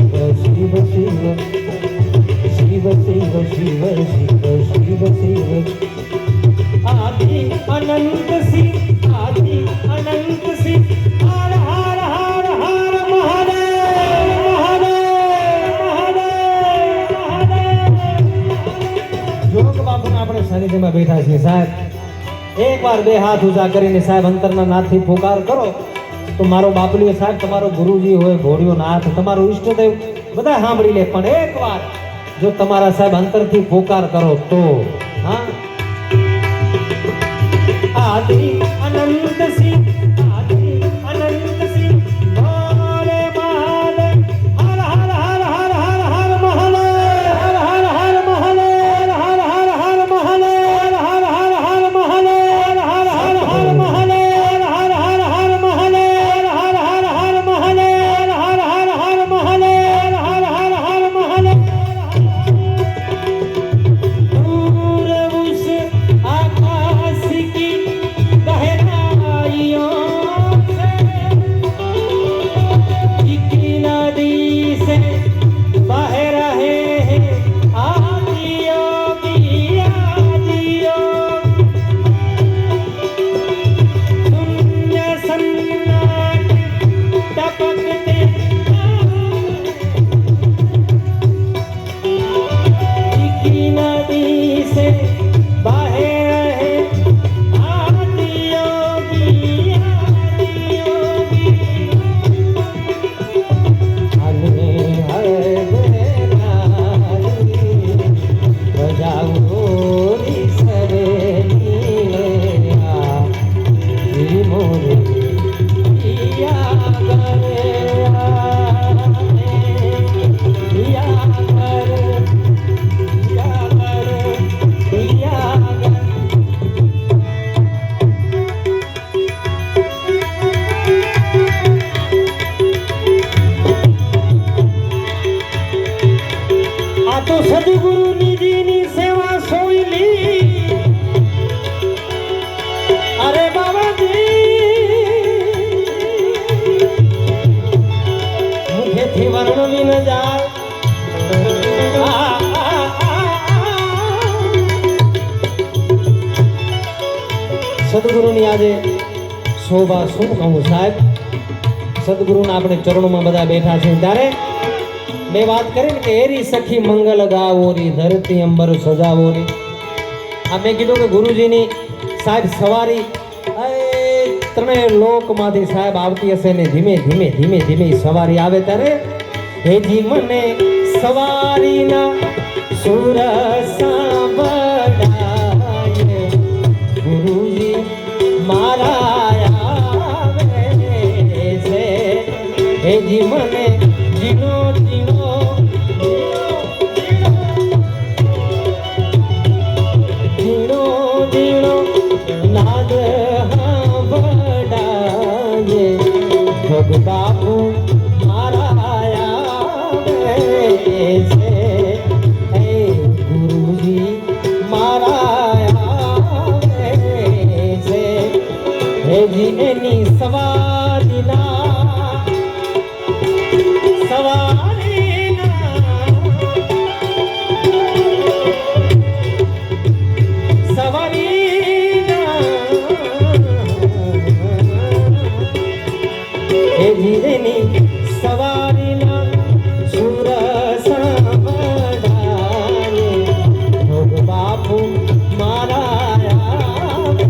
शिव शिव शिव शिव शिव शिव शिव आदि अनंत शिव आदि अनंत शिव हर हर हर हर महादेव महादेव महादेव જોગ બાપુના આપણે સાનિધ્યમાં બેઠા છીએ સાહેબ એકવાર બે હાથ ઊંચા કરીને સાહેબ અંતરના નાથથી પુકાર કરો તો મારો બાપલીઓ સાહેબ તમારો ગુરુજી હોય ભોળિયો નાથ તમારો ઈષ્ટદેવ બધા સાંભળી લે પણ એકવાર જો તમારા સાહેબ અંતરથી પોકાર કરો તો હા આદિ અનંત શિવ આદિ અનંત શિવ ભોલે મહાદેવ હર હર હર હર હર હર મહાદેવ હર હર હર મહાદેવ હર હર હર મહાદેવ હર હર હર મહાદેવ હર હર હર મહાદેવ હર હર હર મહાદેવ હર હર હર મહાદેવ હર હર હર મહાદેવ હર હર હર મહાદેવ दूर उस आकाश की गहराइयों से की नदी से बह रहे हैं आदियों की आदियों शून्य सन्नाट टपकते की नदी से बह रहे आदियों की आदियों की हलने हर बेनाली बजाओ री सवेली मोरे या करे આ તો સદગુરુ નિધિની સેવા સોયલી અરે બાબાજી મુખેથી વર્ણવી ન જાય સદગુરુની આજે શોભા શું કહું સાહેબ સદગુરુના આપણે ચરણોમાં બધા બેઠા છે ત્યારે મેં વાત કરી ને કે એરી સખી મંગલ ગાવો રી ધરતી અંબર સજાવો રી આ મેં કીધું કે ગુરુજીની સાહેબ સવારી ત્રણેય લોકમાંથી સાહેબ આવતી હશે ને ધીમે ધીમે ધીમે ધીમે સવારી આવે ત્યારે હેજી મને સવારીના સુર સાંભળાય ગુરુજી મારા આવે છે હેજી મને જીનો જીનો જીનો જીનો નાદ સાંભળાય ભગ બાપુ મારા આવે છે હે ગુરુજી મારા આવે છે હેજી એની સવારીના સવારીના હે જીરેની સવારીના સુર સાંભળાય ભોગ બાપુ મારા આવે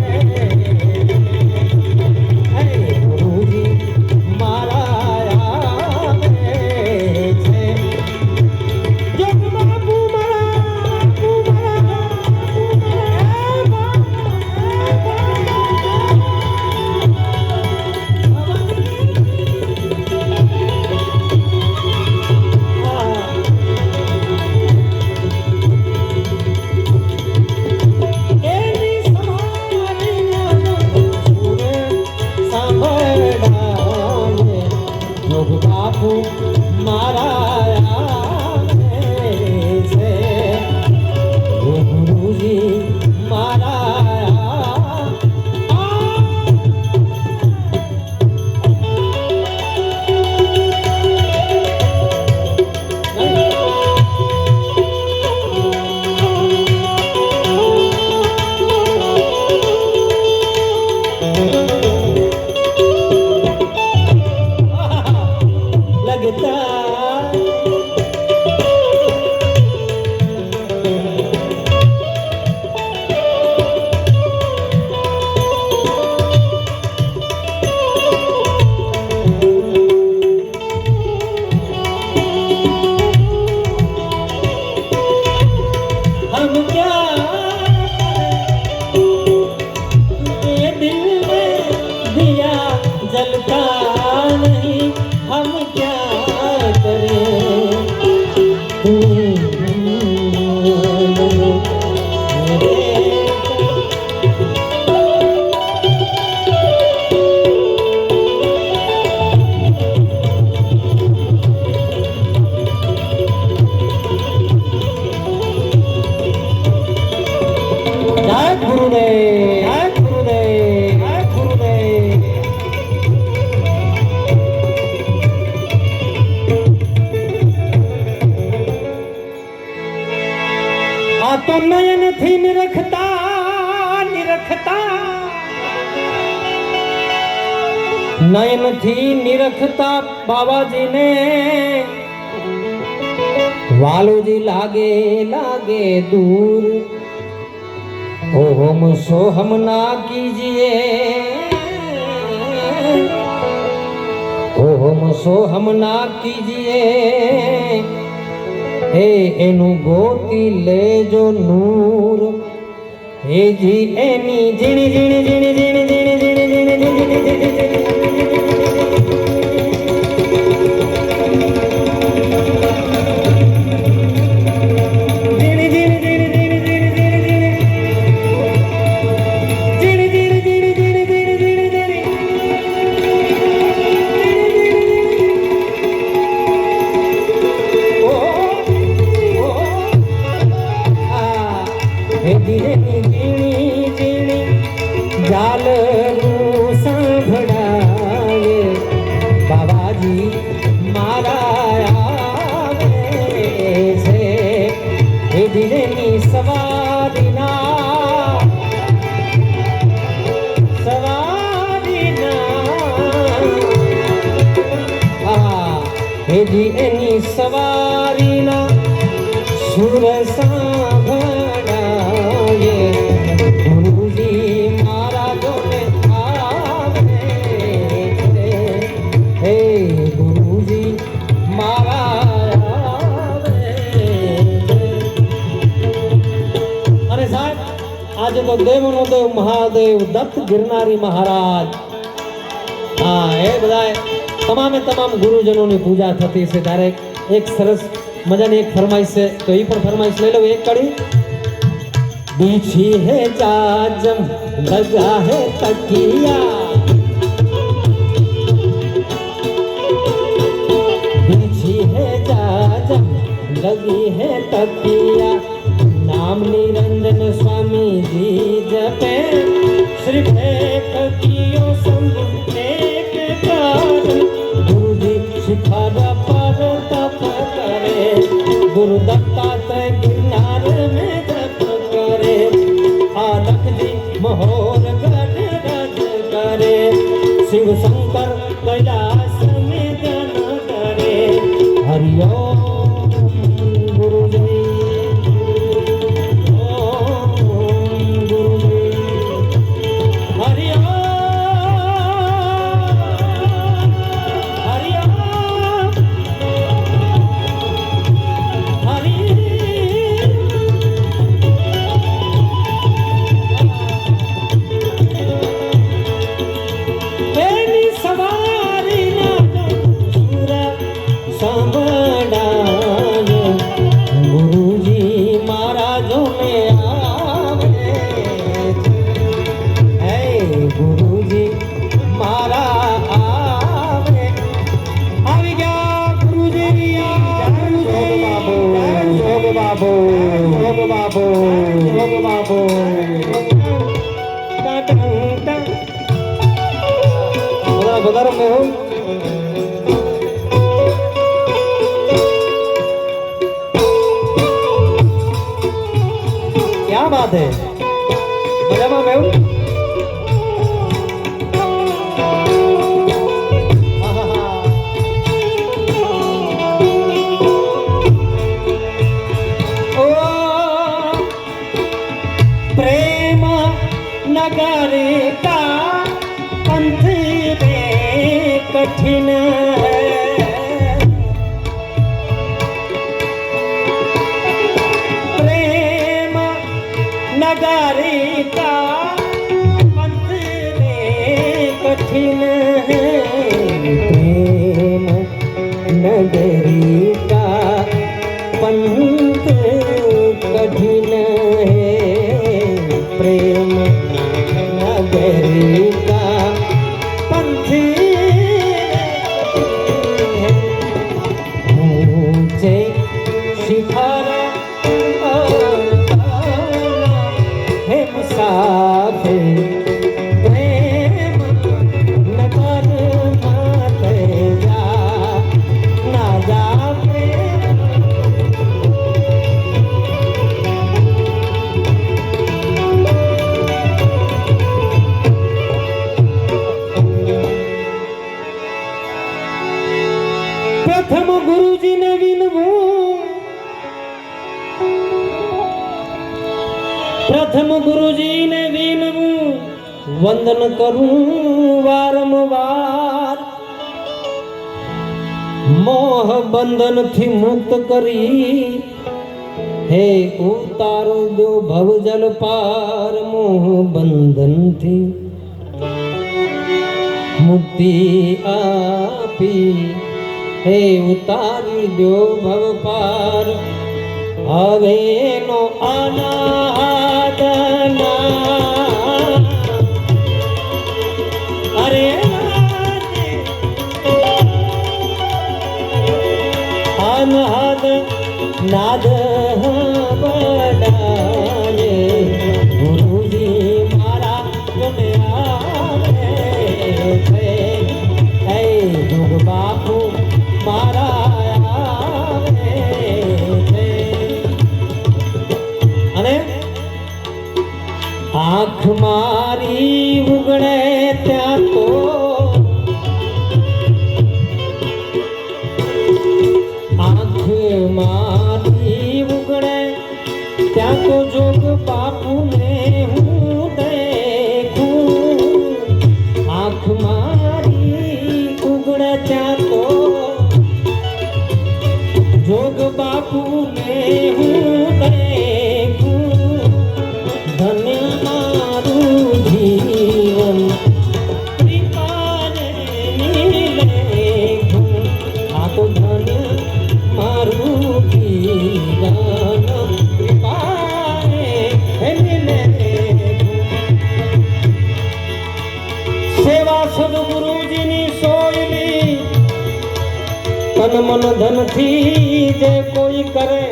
તો નયન થી નિરખતા નિરખતા નયન થી નિરખતા બાબાજીને વાલુજી લાગે લાગે दूर ओम सोहम ना कीजिए ओम सोहम ना कीजिए हे एनु गोती लेजो नूर हे जी एनी जीणी जीणी जीणी जीणी जीणी जीणी जीणी जीणी એની સવારીના સુર સાંભળાયે ગુરુજી મહારાજોને આવે છે હે ગુરુજી મહારાજ આવે છે. અને સાહેબ આજે તો દેવનો દેવ મહાદેવ દત્ત ગિરનારી મહારાજ હા એ બધાય તમામે તમામ ગુરુજનોની પૂજા થતી છે. ત્યારે એક સરસ મજાની એક ફરમાઈશ છે તો એ પણ ફરમાઈશ લઈ લઉં. એક કડી બીછી હે જાજમ લગા હે તકિયા બીછી હે જાજમ લગી હે તકિયા નામ નિરંજન સ્વામી જી જપે શ્રી તકિયો સંગ शिखर पर तप करे गुरु दत्तात्रेय गिरनार में जप करे आलख जी महोर गढ़ रज करे शिव शंकर कैलाश में जन करे हरिओम गुरुजी क्या बात है मजामा मेहूं प्रेम नगर का पंथ में कठिन है प्रेम नगर का पंथ में कठिन है प्रेम नगरी का पंथ कठिन है प्रेम नगरी का पंथ ऊंचे शिखर है मुसाफिर प्रेम नगर मत जा ना जा प्रेम પ્રથમ ગુરુજીને વિનવું વંદન કરું વારંવાર મોહ બંધન થી મુક્ત કરી હે ઉતારો દો ભવ જલ પાર મોહ બંધન થી મુક્તિ આપી હે ઉતારી દો ભવ પાર હવે નો અનાદના અરે અનહદ નાદ બડાને ગુરુજી મારા ગુને આવે છે હે દુગ બાપુ મારા આવે છે અને આંખ મારી ઉગડે ત્યાં તો મારી ઉગડે ત્યાં તો જોગ બાપુને હું દેખું આંખ મારી ઉગડે ત્યાં તો જોગ બાપુને હું દેખું ધન્ય મારું જીવન કૃપાને લેખું આ તો ધન્ય મારું જીવન કૃપાને સેવા સદગુરુજીની સોયલી તન મન ધન થી જે કોઈ કરે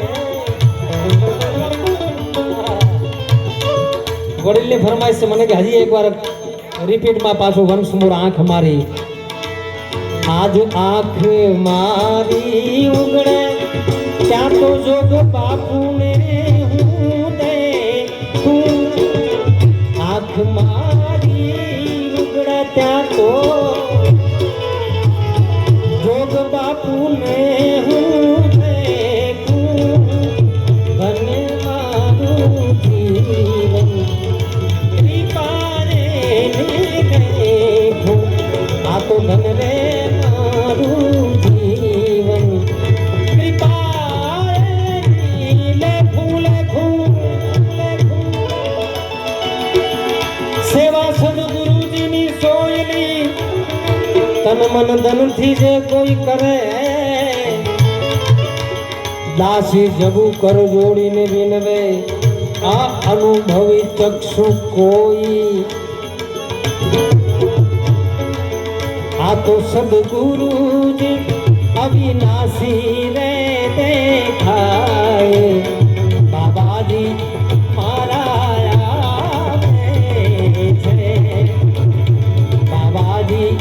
વડીલની ફરમાઈશ છે મને કે હજી એકવાર રિપીટમાં પાછું વંશ મોર આંખ મારી આજ આંખ મારી ઉગડે ત્યાં તો જોગ બાપુને હું દેખું આંખ મારી ઉગડે ત્યાં તો જોગ બાપુને હું દેખું ધન્ય મારું જીવન કૃપાને લેખું આ તો ધન રે મારું જીવન સેવા સદગુરુજીની સોયલી તન મન ધન થી જે કોઈ કરે દાસી જગુ કર જોડીને વિનવે આ અનુભવી ચક્ષુ કોઈ આ તો સદગુરુજી અવિનાશી રે દેખાય બાબાજી મારા આવે છે બાબાજી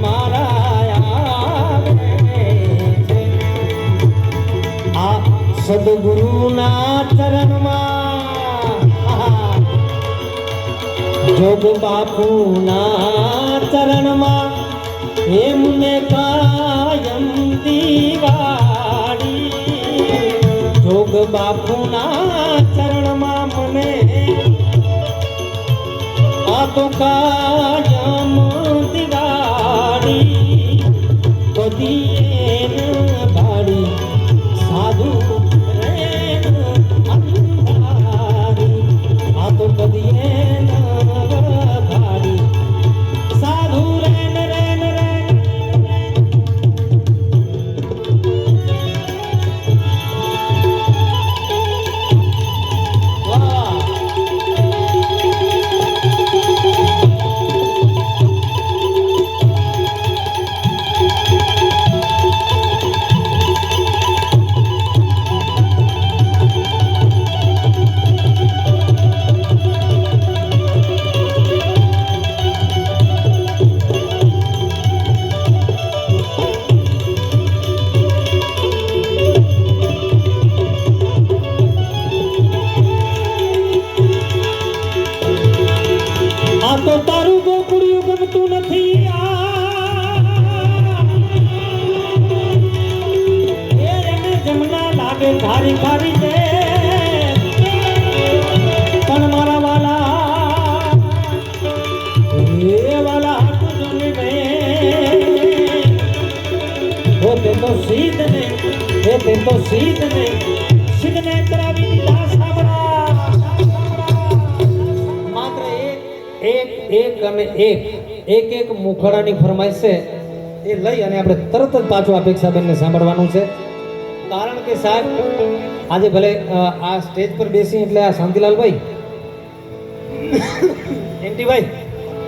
મારા આવે છે આ સદગુરુના ચરણમાં જોગ બાપુના ચરણમાં એમને કાયમ દીવાડી જોગ બાપુના ચરણમાં મને આ તો કાયમ દીવાડી કદી ભાડી સાધુ અંધારી આ તો કદી ભાડી સાધુ તો તારું ગોકુળિયું ગમતું નથી એને જમના લાગે ખારી ખારી છે પણ મારા તે તો સિદ્ધને કરાવી દીધા સાંભળા માત્ર એક અને એક મુખડાની ફરમાઈશ છે એ લઈ અને આપણે તરત જ પાછું અપેક્ષાબેનને સાંભળવાનું છે કારણ કે સાહેબ આજે ભલે આ સ્ટેજ પર બેસી એટલે આ શાંતિલાલભાઈ એન્ટીભાઈ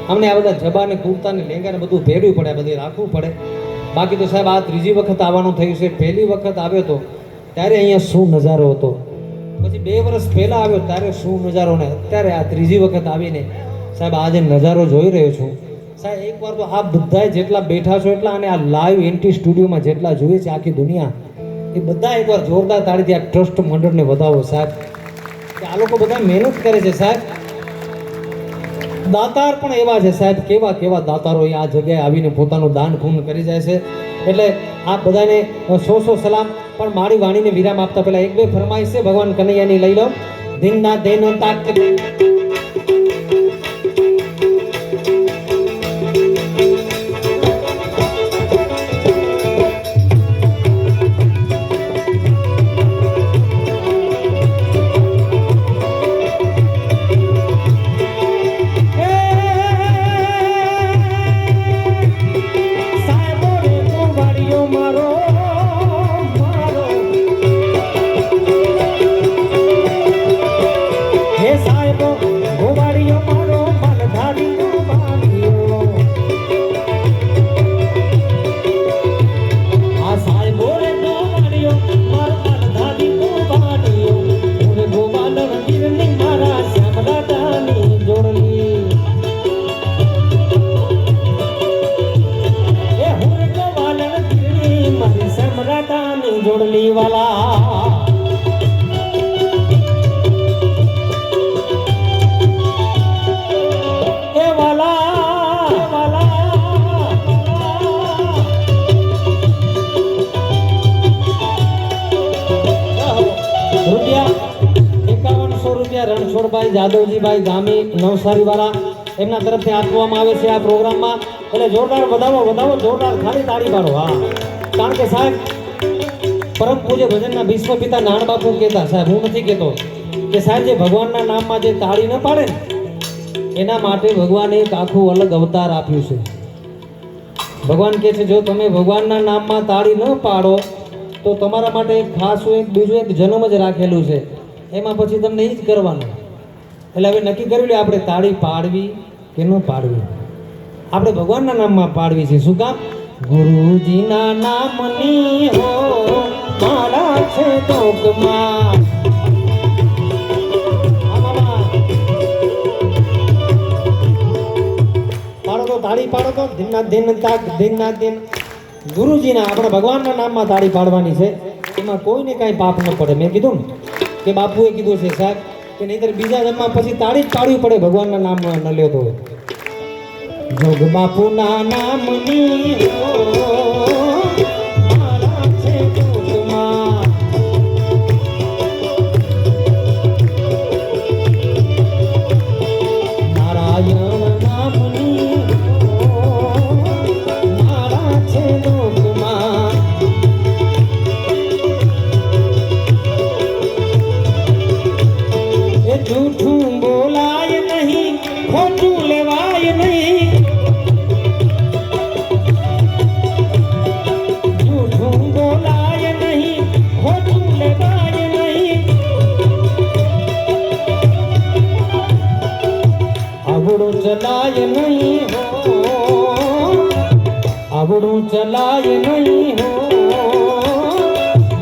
અમને આ બધા જબાને કુર્તા ને લેંગા ને બધું ભેડવું પડે બધું રાખવું પડે બાકી તો સાહેબ આ ત્રીજી વખત આવવાનું થયું છે પહેલી વખત આવ્યો હતો ત્યારે અહીંયા શું નજારો હતો પછી 2 વર્ષ પહેલા આવ્યો ત્યારે શું નજારો ને અત્યારે આ ત્રીજી વખત આવીને સાહેબ આજે નજારો જોઈ રહ્યો છું સાહેબ એકવાર તો આ બધા જેટલા બેઠા છો એટલા અને આ લાઈવ એન્ટી સ્ટુડિયોમાં જેટલા જોઈએ છે આખી દુનિયા એ બધા એકવાર જોરદાર તાળીથી આ ટ્રસ્ટ મંડળને વધાવો સાહેબ કે આ લોકો બધા મહેનત કરે છે સાહેબ દાતાર પણ એવા છે સાહેબ કેવા દાતારો આ જગ્યાએ આવીને પોતાનું દાન પૂર્ણ કરી જાય છે એટલે આ બધાને 100 સલામ પણ મારી વાણીને વિરામ આપતા પહેલા 1-2 ફરમાઈશ છે ભગવાન કનૈયાની લઈ લો દિનના દેનો તાક જોડલી વાલા એ વાલા રૂપિયા 5100 રૂપિયા રણછોડભાઈ જાદવજીભાઈ ગામી નવસારી વાળા એમના તરફથી આપવામાં આવે છે આ પ્રોગ્રામમાં એટલે જોરદાર વધાવો જોરદાર ખાલી તાળી પાડો હા કારણ કે સાહેબ પરમ પૂજ્ય ભજનના વિશ્વ પિતા નાણ બાપુ કહેતા સાહેબ હું નથી કહેતો કે સાહેબ જે ભગવાનના નામમાં જે તાળી ન પાડે એના માટે ભગવાને એક આખું અલગ અવતાર આપ્યું છે ભગવાન કહે છે જો તમે ભગવાનના નામમાં તાળી ન પાડો તો તમારા માટે એક ખાસ બીજું એક જન્મ જ રાખેલું છે એમાં પછી તમને એ જ કરવાનું એટલે હવે નક્કી કરી લે આપણે તાળી પાડવી કે ન પાડવી આપણે ભગવાનના નામમાં પાડવી છે શું કામ ગુરુજીના નામની હો મારા છે તોકમાં પાડો તો તાળી પાડો તો દિનના દિન ગુરુજીના આપણા ભગવાનના નામમાં તાળી પાડવાની છે એમાં કોઈને કાંઈ પાપ ન પડે મેં કીધું ને કે બાપુએ કીધું છે સાહેબ કે નહીંતર બીજા જન્મમાં પછી તાળી જ પાડવી પડે ભગવાનના નામમાં ન લ્યો તો જોગ બાપુના નામની મારા છે તોકમાં નારાયણ નામની મારા છે તોકમાં એ જૂઠું બોલાય નહીં ખોટું લેવાય નહીં ચલાય નહીં હો આવડું ચલાય નહીં હો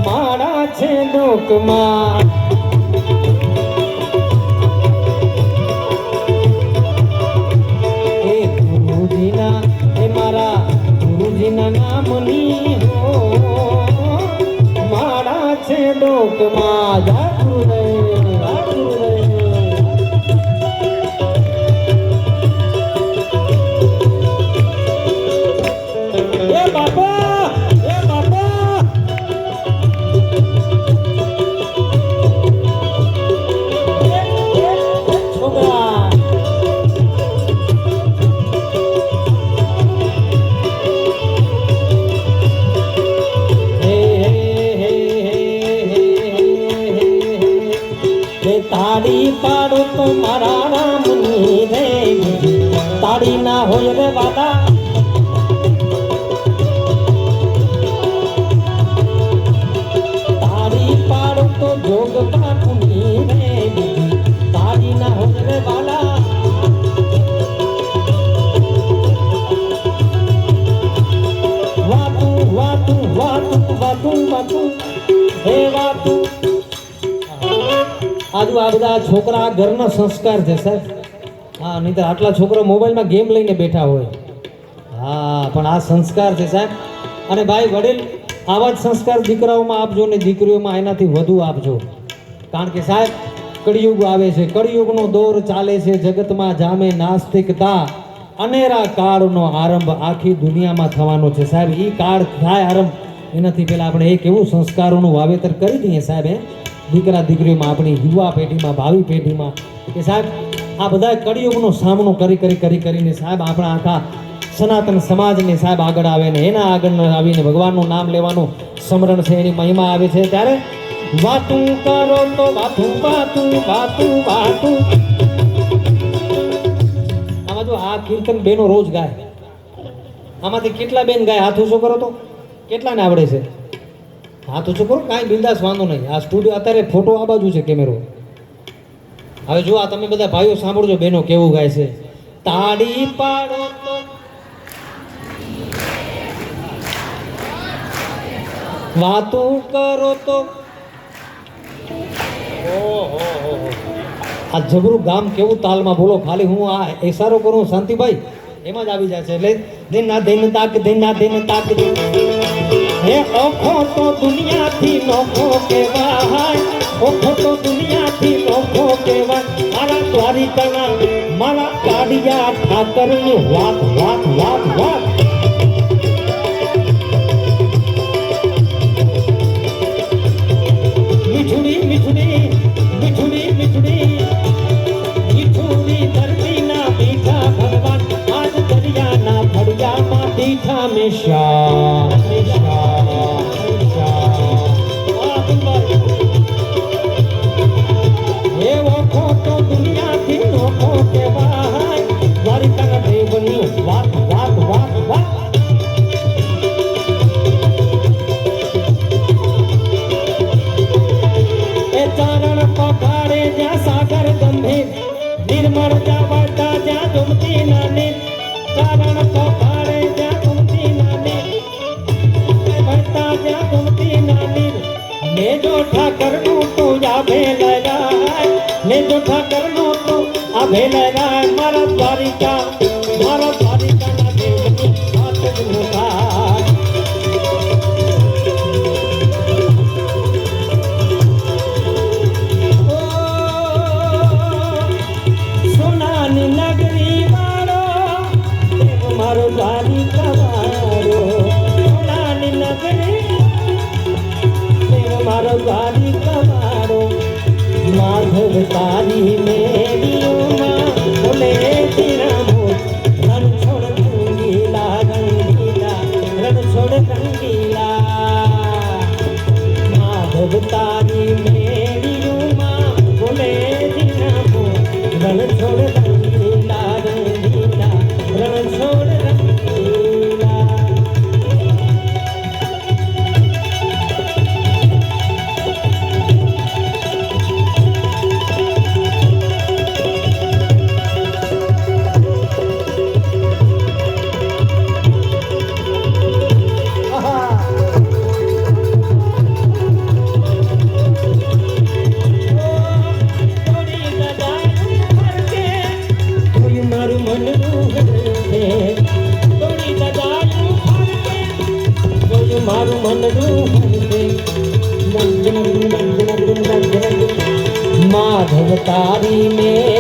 મારા છે લોકમાં એ ગુરુજીના એ મારા ગુરુજીના નામની હો મારા છે લોકમાં તાળી પાડો તો મારા રામની રે તાળી ના હોય રે વાલા તાળી પાડો તો જોગ બાપુની રે તાળી ના હોય રે વાલા વાતું વાતું વાતું વાતું વાતું હે વાતું આજુ આ બધા છોકરા ઘરના સંસ્કાર છે સાહેબ હા નહીં આટલા છોકરા મોબાઈલમાં ગેમ લઈને બેઠા હોય હા પણ આ સંસ્કાર છે સાહેબ અને ભાઈ વડીલ આવા જ સંસ્કાર દીકરાઓમાં આપજો ને દીકરીઓમાં એનાથી વધુ આપજો કારણ કે સાહેબ કળિયુગ આવે છે કળિયુગનો દોર ચાલે છે જગતમાં જામે નાસ્તિકતા અનેરા કાળનો આરંભ આખી દુનિયામાં થવાનો છે સાહેબ એ કાળ થાય આરંભ એનાથી પહેલાં આપણે એક એવું સંસ્કારોનું વાવેતર કરી દઈએ સાહેબ દીકરા દીકરીઓમાં આપણી યુવા પેઢીમાં ભાવિ પેઢીમાં કે સાહેબ આ બધા કળિયુગનો સામનો કરીને સાહેબ આપણા આખા સનાતન સમાજને સાહેબ આગળ આવે ને એના આગળ આવીને ભગવાનનું નામ લેવાનું સ્મરણ છે એની મહિમા આવે છે ત્યારે વાતું કરો તો વાતું વાતું વાતું વાતું આમાં જો આ કીર્તન બેનો રોજ ગાય આમાંથી કેટલા બેન ગાય હાથ ઊંચો કરો તો કેટલાને આવડે છે હાથ ઊંચો કરો કાંઈ બિંદાસ વાંધો નહીં આ સ્ટુડિયો અત્યારે ફોટો આ બાજુ છે કેમેરો હવે જો આ તમે બધા ભાઈઓ સાંભળજો બેનો કેવું ગાય છે તાળી પાડો તો વાતું કરો તો આ જબરું ગામ કેવું તાલમાં બોલો ખાલી હું આ ઇશારો કરું શાંતિભાઈ એમાં જ આવી જાય છે એટલે દિના દિન તાક હે ઓખો તો દુનિયાથી નોખો કહેવાય ઓખો તો દુનિયાથી નોખો કહેવાય મારા દ્વારિકાના મારા કાળિયા ઠાકરની વાત વાત વાત વાત મીઠુડી મીઠુડી મીઠુડી મીઠુડી મીઠુડી ધરતીના મીઠા ભગવાન આજ દરિયાના ફળિયામાં દીઠા મેશા મારા દ્વારિકા ના દેવની વાત જ મુકાય સોનાની નગરી વાળો દેવ મારો દ્વારિકા વાળો સોનાની નગરી દેવ મારો દ્વારિકા વાળો માધવ તારી મેડીઓમાં બોલે તેરા મોર રણ છોડ રંગીલા રંગીલા રણ છોડ રંગીલા માધવ તારી મેડીઓમાં બોલે તેરા મોર રણ છોડ રંગીલા રંગીલા રણ છોડ રંગીલા મારું મન માધવ તારી મેં